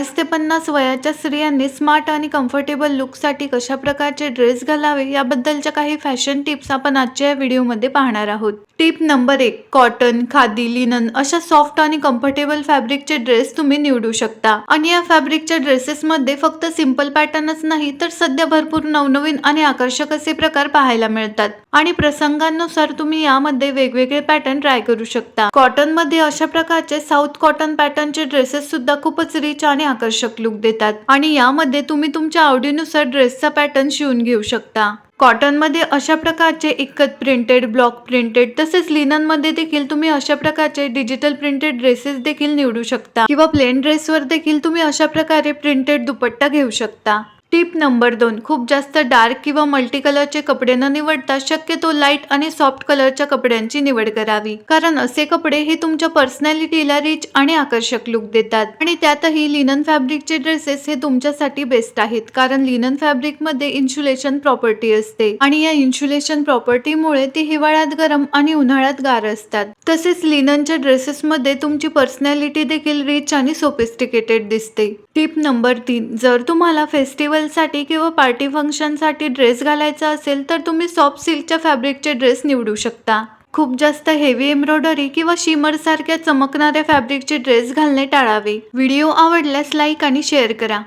40 ते 50 वयाच्या स्त्रियांनी स्मार्ट आणि कम्फर्टेबल लुकसाठी कशा प्रकारचे ड्रेस घालावे याबद्दलच्या काही फॅशन टिप्स आपण आजच्या या व्हिडिओमध्ये पाहणार आहोत। Tip number 1, cotton, khadi, linen अशा सॉफ्ट आणि कम्फर्टेबल फॅब्रिकचे ड्रेस तुम्ही निवडू शकता। आणि या फॅब्रिकच्या ड्रेसेसमध्ये फक्त सिंपल पॅटर्नच नाही तर सध्या भरपूर नवनवीन आणि आकर्षक असे प्रकार पाहायला मिळतात आणि प्रसंगानुसार तुम्ही यामध्ये वेगवेगळे पॅटर्न ट्राय करू शकता। कॉटन मध्ये अशा प्रकारचे साऊथ कॉटन पॅटर्नचे ड्रेसेस सुद्धा खूपच रिच आणि आकर्षक लुक देतात आणि यामध्ये तुम्ही तुमच्या आवडीनुसार ड्रेसचा पॅटर्न शिवून घेऊ शकता। कॉटन मध्ये अशा प्रकारचे इक्कत प्रिंटेड, ब्लॉक प्रिंटेड तसेच लिनन मध्ये देखील तुम्ही अशा प्रकारचे डिजिटल प्रिंटेड ड्रेसेस देखील निवडू शकता किंवा प्लेन ड्रेसवर देखील तुम्ही अशा प्रकारे प्रिंटेड दुपट्टा घेऊ शकता। टिप नंबर 2, खूप जास्त डार्क किंवा मल्टी कलरचे कपडे न निवडता शक्यतो लाईट आणि सॉफ्ट कलरच्या कपड्यांची निवड करावी, कारण असे कपडे हे तुमच्या पर्सनॅलिटीला रिच आणि आकर्षक लुक देतात। आणि त्यातही लिनन फॅब्रिकचे ड्रेसेस हे तुमच्यासाठी बेस्ट आहेत, कारण लिनन फॅब्रिक मध्ये इन्सुलेशन प्रॉपर्टी असते आणि या इन्सुलेशन प्रॉपर्टीमुळे ते हिवाळ्यात गरम आणि उन्हाळ्यात गार असतात। तसेच लिननच्या ड्रेसेस मध्ये तुमची पर्सनॅलिटी देखील रिच आणि सोफिस्टिकेटेड दिसते। टिप नंबर 3, जर तुम्हाला फेस्टिवल साठी किंवा पार्टी फंक्शन साठी ड्रेस घालायचा असेल तर तुम्ही सॉफ्ट सिल्कच्या फॅब्रिकचे ड्रेस निवडू शकता। खूप जास्त हेवी एम्ब्रॉयडरी किंवा शिमर सारख्या चमकणाऱ्या फॅब्रिकचे ड्रेस घालणे टाळावे। व्हिडिओ आवडल्यास लाईक आणि शेअर करा।